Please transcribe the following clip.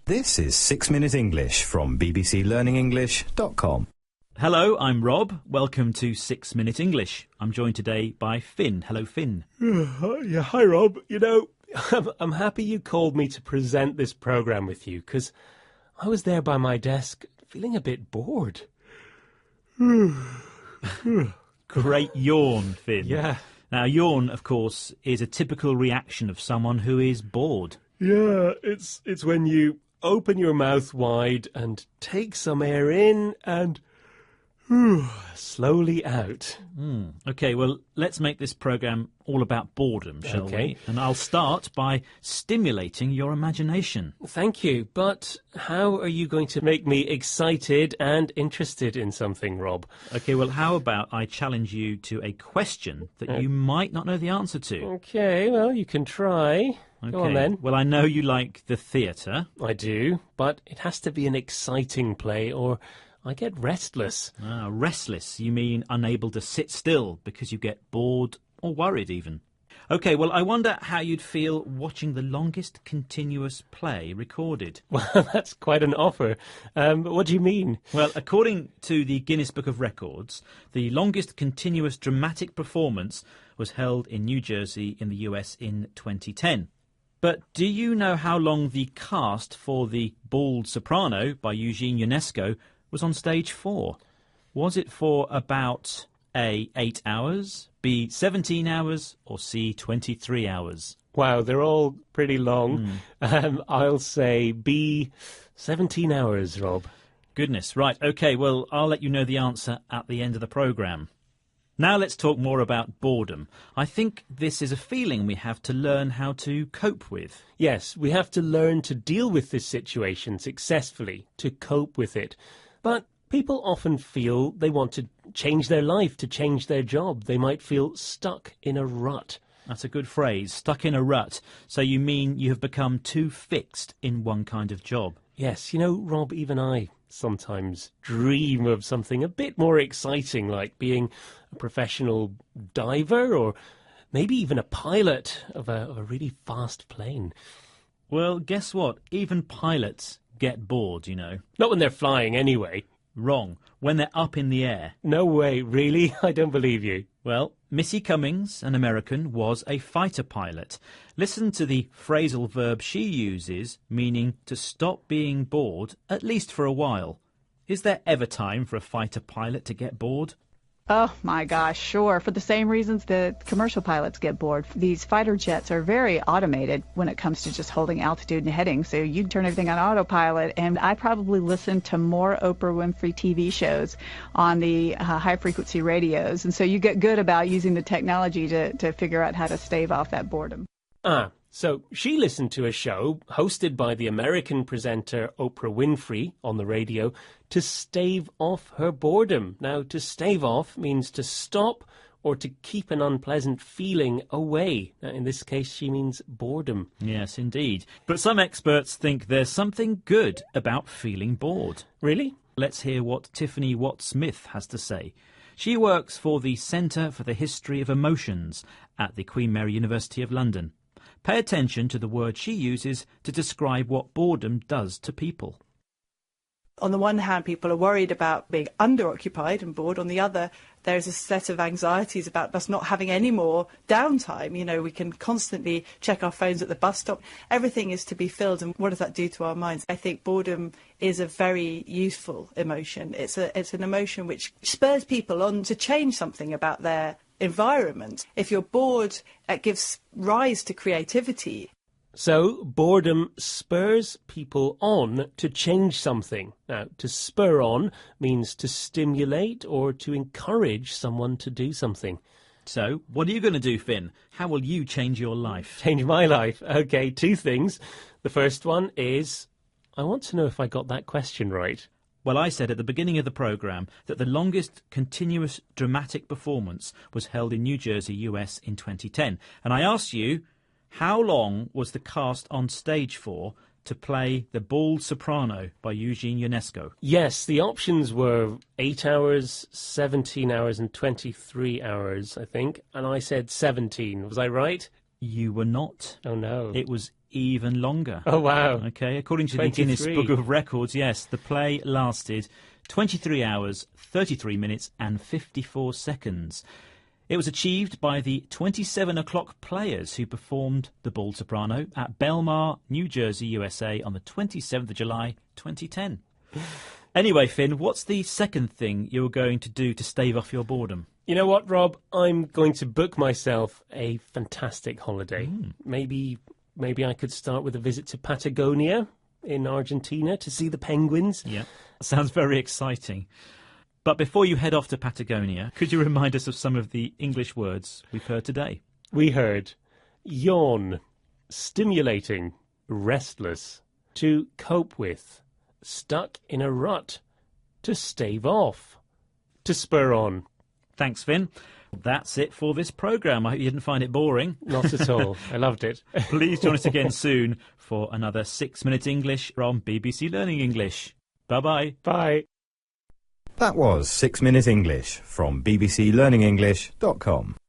This is 6 Minute English from bbclearningenglish.com. Hello, I'm Rob. Welcome to 6 Minute English. I'm joined today by Finn. Hello, Finn. Yeah, hi, Rob. You know, I'm happy you called me to present this programme with you, because I was there by my desk feeling a bit bored. Great yawn, Finn. Yeah. Now, yawn, of course, is a typical reaction of someone who is bored. Yeah, it's when you open your mouth wide and take some air in and slowly out. OK, well, let's make this programme all about boredom, shall we? And I'll start by stimulating your imagination. Thank you, but how are you going to make me excited and interested in something, Rob? OK, well, how about I challenge you to a question that you might not know the answer to? OK, well, you can try. Okay. Go on then. Well, I know you like the theatre. I do, but it has to be an exciting play or I get restless. Restless, you mean unable to sit still because you get bored or worried even. OK, well, I wonder how you'd feel watching the longest continuous play recorded. Well, that's quite an offer. But what do you mean? Well, according to the Guinness Book of Records, the longest continuous dramatic performance was held in New Jersey in the US in 2010. But do you know how long the cast for The Bald Soprano by Eugene Ionesco was on stage for? Was it for about A, 8 hours, B, 17 hours, or C, 23 hours? Wow, they're all pretty long. I'll say B, 17 hours, Rob. Goodness, right, OK, well, I'll let you know the answer at the end of the programme. Now let's talk more about boredom. I think this is a feeling we have to learn how to cope with. Yes, we have to learn to deal with this situation successfully, to cope with it. But people often feel they want to change their life, to change their job. They might feel stuck in a rut. That's a good phrase, stuck in a rut. So you mean you have become too fixed in one kind of job? Yes, you know, Rob, even I sometimes dream of something a bit more exciting, like being a professional diver or maybe even a pilot of a really fast plane. Well, guess what? Even pilots get bored, you know. Not when they're flying anyway. Wrong. When they're up in the air. No way, really? I don't believe you. Well, Missy Cummings, an American, was a fighter pilot. Listen to the phrasal verb she uses, meaning to stop being bored, at least for a while. Is there ever time for a fighter pilot to get bored? Oh, my gosh, sure. For the same reasons that commercial pilots get bored. These fighter jets are very automated when it comes to just holding altitude and heading. So you turn everything on autopilot. And I probably listen to more Oprah Winfrey TV shows on the high-frequency radios. And so you get good about using the technology to figure out how to stave off that boredom. So she listened to a show hosted by the American presenter Oprah Winfrey on the radio to stave off her boredom. Now, to stave off means to stop or to keep an unpleasant feeling away. Now, in this case, she means boredom. Yes, indeed. But some experts think there's something good about feeling bored. Really? Let's hear what Tiffany Watt-Smith has to say. She works for the Centre for the History of Emotions at the Queen Mary University of London. Pay attention to the word she uses to describe what boredom does to people. On the one hand, people are worried about being underoccupied and bored. On the other, there's a set of anxieties about us not having any more downtime. You know, we can constantly check our phones at the bus stop. Everything is to be filled, and what does that do to our minds? I think boredom is a very useful emotion. It's an emotion which spurs people on to change something about their environment. If you're bored, it gives rise to creativity. So boredom spurs people on to change something. Now, to spur on means to stimulate or to encourage someone to do something. So, what are you going to do, Finn? How will you change your life? Change my life? OK, two things. The first one is, I want to know if I got that question right. Well, I said at the beginning of the programme that the longest continuous dramatic performance was held in New Jersey, US in 2010. And I asked you, how long was the cast on stage for to play The Bald Soprano by Eugene Ionesco? Yes, the options were 8 hours, 17 hours and 23 hours, I think. And I said 17. Was I right? You were not. Oh, no. It was even longer. Oh, wow. Okay, according to the 23. Guinness Book of Records, yes, the play lasted 23 hours, 33 minutes and 54 seconds. It was achieved by the 27 O'Clock Players who performed The Bald Soprano at Belmar, New Jersey, USA on the 27th of July 2010. Anyway, Finn, what's the second thing you're going to do to stave off your boredom? You know what, Rob? I'm going to book myself a fantastic holiday. Maybe I could start with a visit to Patagonia in Argentina to see the penguins. Yeah, sounds very exciting. But before you head off to Patagonia, could you remind us of some of the English words we've heard today? We heard yawn, stimulating, restless, to cope with, stuck in a rut, to stave off, to spur on. Thanks, Finn. That's it for this programme. I hope you didn't find it boring. Not at all. I loved it. Please join us again soon for another 6 Minutes English from BBC Learning English. Bye-bye. Bye. That was 6 Minutes English from bbclearningenglish.com.